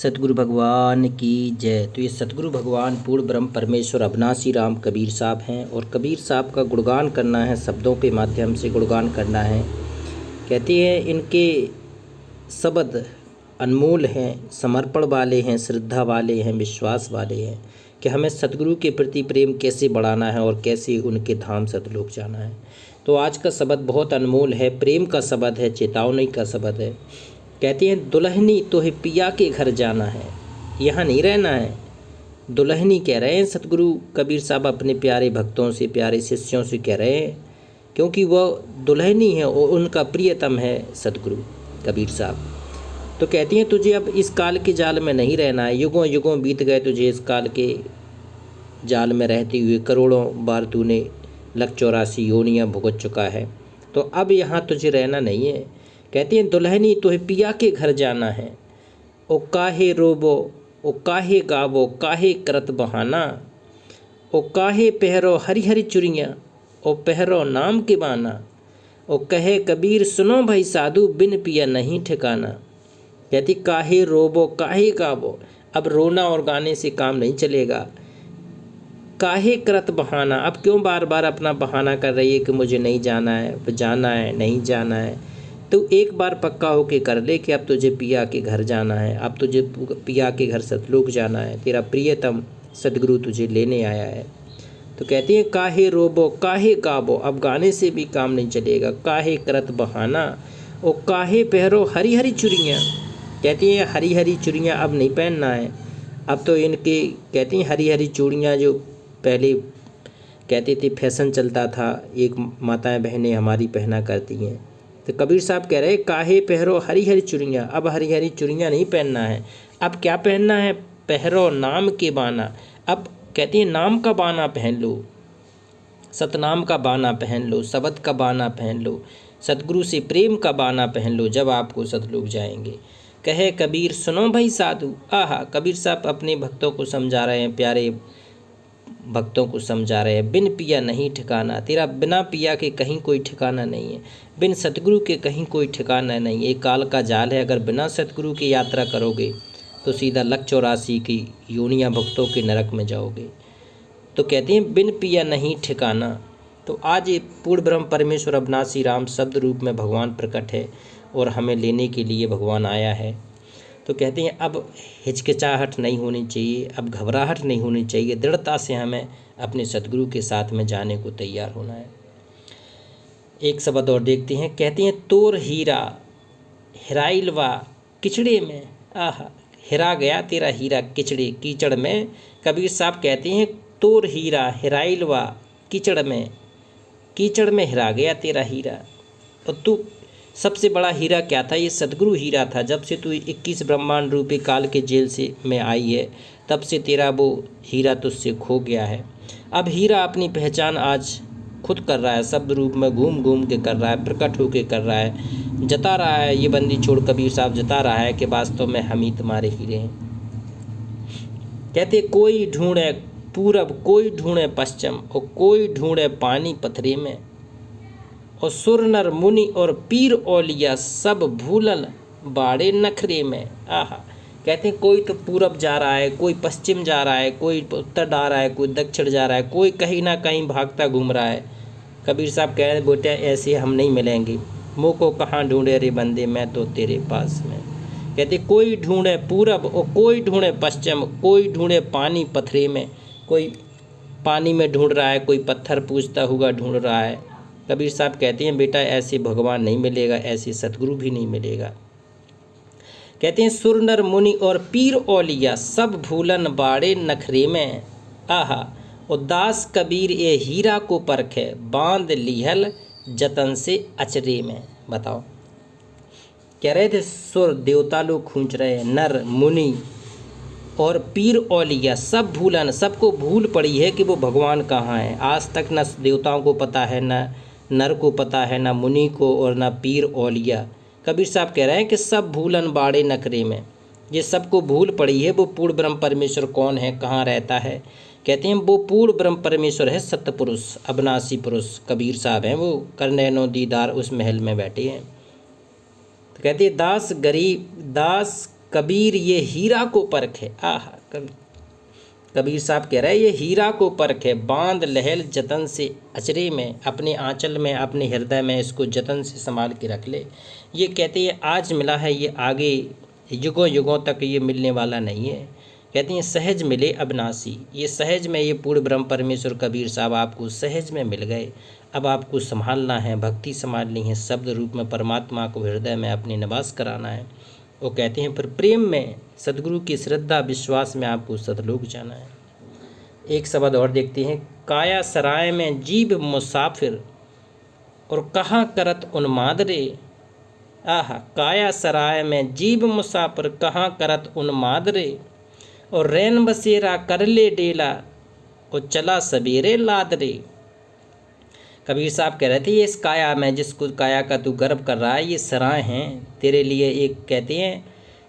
सतगुरु भगवान की जय। तो ये सतगुरु भगवान पूर्ण ब्रह्म परमेश्वर अविनाशी राम कबीर साहब हैं और कबीर साहब का गुणगान करना है, शब्दों के माध्यम से गुणगान करना है। कहती है इनके शब्द अनमोल हैं, समर्पण वाले हैं, श्रद्धा वाले हैं, विश्वास वाले हैं कि हमें सतगुरु के प्रति प्रेम कैसे बढ़ाना है और कैसे उनके धाम सतलोक जाना है। तो आज का शब्द बहुत अनमोल है, प्रेम का शब्द है, चेतावनी का शब्द है। कहती हैं दुल्हनी तो है पिया के घर जाना है, यहाँ नहीं रहना है। दुल्हनी कह रहे हैं सतगुरु कबीर साहब अपने प्यारे भक्तों से, प्यारे शिष्यों से कह रहे हैं, क्योंकि वह दुल्हनी है और उनका प्रियतम है सतगुरु कबीर साहब। तो कहती हैं तुझे अब इस काल के जाल में नहीं रहना है, युगों युगों बीत गए तुझे इस काल के जाल में रहते हुए, करोड़ों बार तूने 184 योनियाँ भुगत चुका है, तो अब यहाँ तुझे रहना नहीं है। कहती हैं दुल्हनी तो है पिया के घर जाना है, ओ काहे रोबो ओ काहे गावो काहे करत बहाना, ओ काहे पहरो हरी हरी चुरियाँ ओ पहरो नाम के बाना, ओ कहे कबीर सुनो भाई साधु बिन पिया नहीं ठिकाना। कहती काहे रोबो काहे गावो, अब रोना और गाने से काम नहीं चलेगा। काहे करत बहाना, अब क्यों बार बार अपना बहाना कर रही है कि मुझे नहीं जाना है, जाना है, नहीं जाना है। तो एक बार पक्का होके कर ले कि अब तुझे पिया के घर जाना है, अब तुझे पिया के घर सतलोक जाना है, तेरा प्रियतम सतगुरु तुझे लेने आया है। तो कहती हैं काहे रोबो काहे गाबो, अब गाने से भी काम नहीं चलेगा। काहे करत बहाना ओ काहे पहरो हरी हरी चुरियाँ, कहती हैं हरी हरी चूड़ियाँ अब नहीं पहनना है। अब तो इनके कहती हैं हरी हरी चूड़ियाँ जो पहले कहते थे फैशन चलता था, एक माताएं बहनें हमारी पहना करती हैं। तो कबीर साहब कह रहे काहे पहरो हरी हरी चूड़ियाँ, अब हरी हरी चूड़ियाँ नहीं पहनना है। अब क्या पहनना है? पहरो नाम के बाना। अब कहती है नाम का बाना पहन लो, सतनाम का बाना पहन लो, शब्द का बाना पहन लो, सतगुरु से प्रेम का बाना पहन लो, जब आपको सतलोक जाएंगे। कहे कबीर सुनो भाई साधु, आहा कबीर साहब अपने भक्तों को समझा रहे हैं, प्यारे भक्तों को समझा रहे हैं। बिन पिया नहीं ठिकाना, तेरा बिना पिया के कहीं कोई ठिकाना नहीं है, बिन सतगुरु के कहीं कोई ठिकाना नहीं है। एक काल का जाल है, अगर बिना सतगुरु की यात्रा करोगे तो सीधा 184 की योनियाँ भक्तों के नरक में जाओगे। तो कहते हैं बिन पिया नहीं ठिकाना। तो आज ये पूर्ण ब्रह्म परमेश्वर अविनाशी राम शब्द रूप में भगवान प्रकट है और हमें लेने के लिए भगवान आया है। तो कहते हैं अब हिचकिचाहट नहीं होनी चाहिए, अब घबराहट नहीं होनी चाहिए, दृढ़ता से हमें अपने सतगुरु के साथ में जाने को तैयार होना है। एक शब्द और देखते हैं। कहते हैं तोर हीरा हिराइलवा किचड़े में, आहा हिरा गया तेरा हीरा किचड़े कीचड़ में। कबीर साहब कहते हैं तोर हीरा हिराइलवा कीचड़ में, कीचड़ में हिरा गया तेरा हीरा। और तू सबसे बड़ा हीरा क्या था? ये सतगुरु हीरा था। जब से तू 21 ब्रह्मांड रूपी काल के जेल से में आई है, तब से तेरा वो हीरा तुझसे खो गया है। अब हीरा अपनी पहचान आज खुद कर रहा है, शब्द रूप में घूम घूम के कर रहा है, प्रकट होके कर रहा है, जता रहा है। ये बंदी छोड़ कबीर साहब जता रहा है कि वास्तव में हम ही तुम्हारे हीरे हैं। कहते कोई ढूंढे पूरब, कोई ढूंढे पश्चिम, और कोई ढूंढे पानी पथरे में, और सुर नर मुनि और पीर औलिया सब भूलन बाड़े नखरे में। आहा कहते हैं कोई तो पूरब जा रहा है, कोई पश्चिम जा रहा है, कोई उत्तर जा रहा है, कोई दक्षिण जा रहा है, कोई कहीं ना कहीं भागता घूम रहा है। कबीर साहब कह रहे बेटा ऐसे हम नहीं मिलेंगे, मुँह को कहाँ ढूंढे रे बंदे मैं तो तेरे पास में। कहते कोई ढूंढे पूरब और कोई ढूंढे पश्चिम, कोई ढूंढे पानी पथरे में, कोई पानी में ढूंढ रहा है, कोई पत्थर पूछता हुआ ढूंढ रहा है। कबीर साहब कहते हैं बेटा ऐसे भगवान नहीं मिलेगा, ऐसे सतगुरु भी नहीं मिलेगा। कहते हैं सुर नर मुनि और पीर औलिया सब भूलन बाड़े नखरे में, आहा और दास कबीर ये हीरा को परखे बांध लिहल जतन से अचरे में। बताओ कह रहे थे सुर देवता लोग खूंच रहे हैं, नर मुनि और पीर औलिया सब भूलन, सबको भूल पड़ी है कि वो भगवान कहाँ है। आज तक न देवताओं को पता है, न नर को पता है, ना मुनि को और ना पीर औलिया। कबीर साहब कह रहे हैं कि सब भूलन बाड़े नखरे में, ये सबको भूल पड़ी है वो पूर्ण ब्रह्म परमेश्वर कौन है, कहाँ रहता है। कहते हैं वो पूर्ण ब्रह्म परमेश्वर है सत्य पुरुष, अविनाशी पुरुष। कबीर साहब हैं वो, करनैनो दीदार उस महल में बैठे हैं। तो कहते हैं दास गरीब, दास कबीर ये हीरा को परख है। आहा, कबीर साहब कह रहे हैं ये हीरा को परख है, बांध लहल जतन से अचरे में, अपने आंचल में, अपने हृदय में इसको जतन से संभाल के रख ले। ये कहते हैं आज मिला है, ये आगे युगों युगों तक ये मिलने वाला नहीं है। कहते हैं सहज मिले अविनाशी, ये सहज में ये पूर्ण ब्रह्म परमेश्वर कबीर साहब आपको सहज में मिल गए। अब आपको संभालना है, भक्ति संभालनी है, शब्द रूप में परमात्मा को हृदय में अपने निवास कराना है। वो कहते हैं फिर प्रेम में, सदगुरु की श्रद्धा विश्वास में आपको सतलोक जाना है। एक शब्द और देखते हैं, काया सराय में जीव मुसाफिर और कहाँ करत उन्माद रे। आहा, काया सराय में जीव मुसाफिर कहाँ करत उन्माद रे, और रैन बसेरा कर ले डेला और चला सवेरे लाद रे। कबीर साहब कह रहे थे ये इस काया में, जिसको काया का तू गर्व कर रहा है, ये सराय हैं तेरे लिए। एक कहते हैं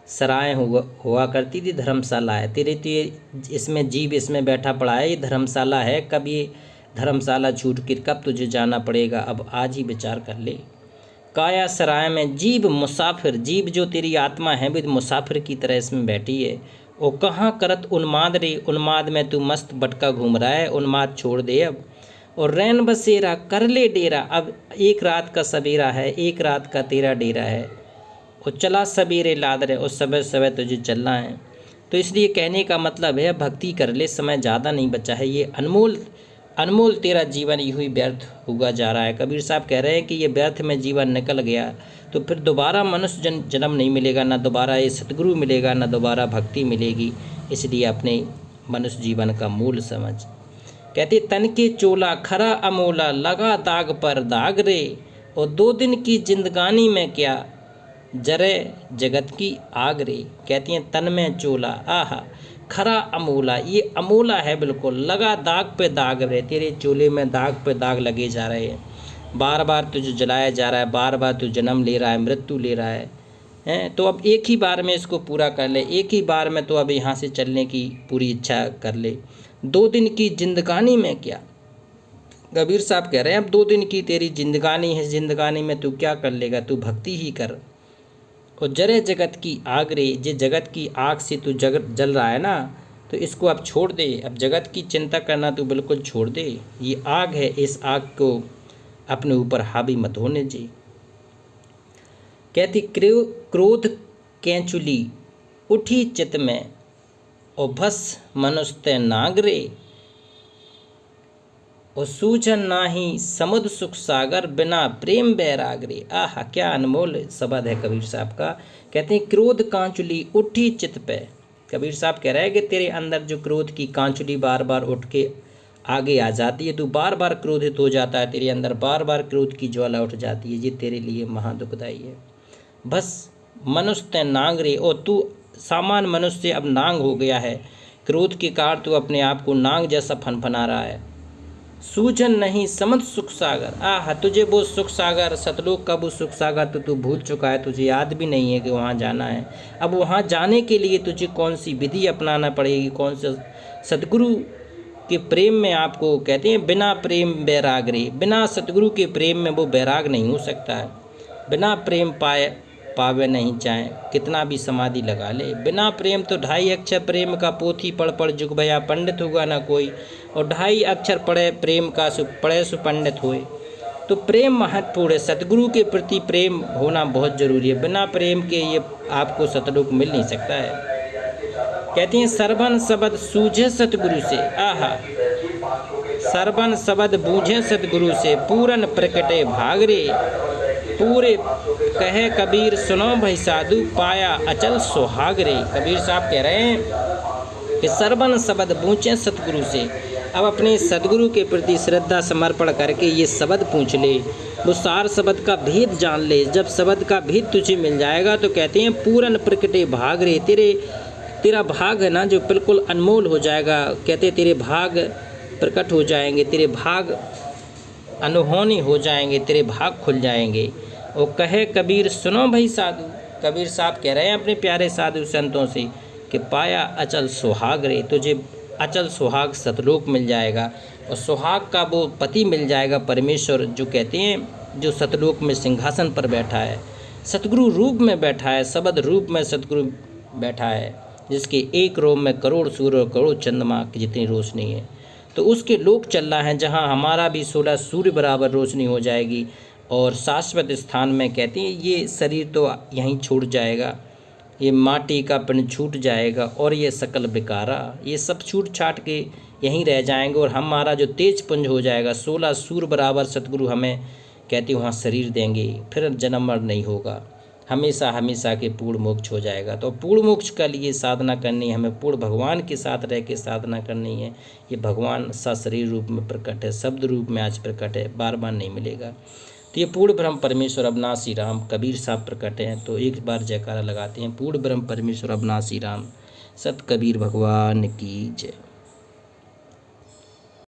सराय हुआ करती थी, धर्मशाला है तेरे, तो ये इसमें जीव इसमें बैठा पड़ा है, ये धर्मशाला है। कब ये धर्मशाला छूट के कब तुझे जाना पड़ेगा, अब आज ही विचार कर ले। काया सराय में जीव मुसाफिर, जीव जो तेरी आत्मा है भी मुसाफिर की तरह इसमें बैठी है। वो कहाँ करत उन्माद रे, उन्माद में तू मस्त भटका घूम रहा है, उन्माद छोड़ दे अब। और रैन बसेरा कर ले डेरा, अब एक रात का सवेरा है, एक रात का तेरा डेरा है। और चला सवेरे लाद रहे, और समय समय तुझे चलना है। तो इसलिए कहने का मतलब है भक्ति कर ले, समय ज़्यादा नहीं बचा है, ये अनमोल तेरा जीवन यूँ ही व्यर्थ हुआ जा रहा है। कबीर साहब कह रहे हैं कि ये व्यर्थ में जीवन निकल गया तो फिर दोबारा मनुष्य जन्म नहीं मिलेगा, ना दोबारा ये सतगुरु मिलेगा, ना दोबारा भक्ति मिलेगी। इसलिए अपने मनुष्य जीवन का मूल समझ। कहते तन के चोला खरा अमोला, लगा दाग पर दाग रे, और 2 दिन की जिंदगानी में क्या जरे जगत की आग रे। कहती हैं तन में चोला, आहा खरा अमोला, ये अमोला है बिल्कुल, लगा दाग पे दाग रे, तेरे चोले में दाग पे दाग लगे जा रहे हैं, बार बार तुझे जलाया जा रहा है, बार बार तू जन्म ले रहा है, मृत्यु ले रहा है। तो अब एक ही बार में इसको पूरा कर ले, एक ही बार में तो अब यहाँ से चलने की पूरी इच्छा कर ले। 2 दिन की जिंदगानी में क्या, कबीर साहब कह रहे हैं अब 2 दिन की तेरी जिंदगानी है, जिंदगानी में तू क्या कर लेगा, तू भक्ति ही कर। और जरे जगत की आग रे, जे जगत की आग से तू जल रहा है ना, तो इसको अब छोड़ दे, अब जगत की चिंता करना तू बिल्कुल छोड़ दे। ये आग है, इस आग को अपने ऊपर हावी मत होने दे। कहती क्रोध कैंचुली उठी चित में, और भस मनुष्य नागरे, और सूझन नाही समुद्र सुख सागर, बिना प्रेम बैरागरे। आहा, क्या अनमोल शब्द है कबीर साहब का। कहते हैं क्रोध कांचुली उठी चित पे। कबीर साहब कह रहे हैं कि तेरे अंदर जो क्रोध की कांचुली बार बार उठ के आगे आ जाती है, तू बार बार क्रोधित हो जाता है, तेरे अंदर बार बार क्रोध की ज्वाला उठ जाती है, ये तेरे लिए महादुखदायी है। बस मनुष्य नांगरे, और तू सामान्य मनुष्य से अब नांग हो गया है, क्रोध के कारण तू अपने आप को नांग जैसा फनफना रहा है। सूजन नहीं समझ सुख सागर, आह तुझे वो सुख सागर, सतलोक का वो सुख सागर तो तू भूल चुका है, तुझे याद भी नहीं है कि वहाँ जाना है। अब वहाँ जाने के लिए तुझे कौन सी विधि अपनाना पड़ेगी, कौन से सतगुरु के प्रेम में आपको कहते हैं बिना प्रेम बैराग रे, बिना सतगुरु के प्रेम में वो बैराग नहीं हो सकता है। बिना प्रेम पावे नहीं चाहे कितना भी समाधि लगा ले, बिना प्रेम तो 2.5 अक्षर प्रेम का पोथी पढ़ पढ़ जुग भया पंडित होगा ना कोई, और 2.5 अक्षर पढ़े प्रेम का पढ़े सुपंडित होए। तो प्रेम महत्वपूर्ण है, सतगुरु के प्रति प्रेम होना बहुत जरूरी है, बिना प्रेम के ये आपको सतलोक मिल नहीं सकता है। कहते हैं सरबन शब्द सूझे सतगुरु से, आहा सरबन शब्द बूझे सतगुरु से, पूरन प्रकटे भागरे, पूरे कहे कबीर सुनो भाई साधु, पाया अचल सुहाग रे। कबीर साहब कह रहे हैं कि सरबन शब्द बूझे सतगुरु से, अब अपने सदगुरु के प्रति श्रद्धा समर्पण करके ये शब्द पूछ ले, वो सार शब्द का भेद जान ले। जब शब्द का भेद तुझे मिल जाएगा तो कहते हैं पूरन प्रकटे भाग रे, तेरा भाग है ना जो बिल्कुल अनमोल हो जाएगा। कहते तेरे भाग प्रकट हो जाएंगे, तेरे भाग अनहोनी हो जाएंगे, तेरे भाग खुल जाएंगे। और कहे कबीर सुनो भाई साधु, कबीर साहब कह रहे हैं अपने प्यारे साधु संतों से कि पाया अचल सुहाग रे, तुझे अचल सुहाग सतलोक मिल जाएगा, और सुहाग का वो पति मिल जाएगा परमेश्वर, जो कहते हैं जो सतलोक में सिंहासन पर बैठा है, सतगुरु रूप में बैठा है, शब्द रूप में सतगुरु बैठा है, जिसके एक रोम में करोड़ सूर्य और करोड़ चंद्रमा की जितनी रोशनी है। तो उसके लोक चल रहा है जहाँ हमारा भी 16 सूर्य बराबर रोशनी हो जाएगी और शाश्वत स्थान में कहते हैं ये शरीर तो यहीं छूट जाएगा, ये माटी का पिंड छूट जाएगा और ये सकल विकारा ये सब छूट छाट के यहीं रह जाएंगे और हमारा जो तेज पुंज हो जाएगा 16 सूर्य बराबर सतगुरु हमें कहते वहाँ शरीर देंगे, फिर जन्म मरण नहीं होगा, हमेशा हमेशा के पूर्ण मोक्ष हो जाएगा। तो पूर्ण मोक्ष के लिए साधना करनी है, हमें पूर्ण भगवान के साथ रह के साधना करनी है। ये भगवान सशरीर रूप में प्रकट है, शब्द रूप में आज प्रकट है, बार बार नहीं मिलेगा। तो ये पूर्ण ब्रह्म परमेश्वर अविनाशी राम कबीर साहब प्रकट हैं। तो एक बार जयकारा लगाते हैं, पूर्ण ब्रह्म परमेश्वर अविनाशी राम सत कबीर भगवान की जय।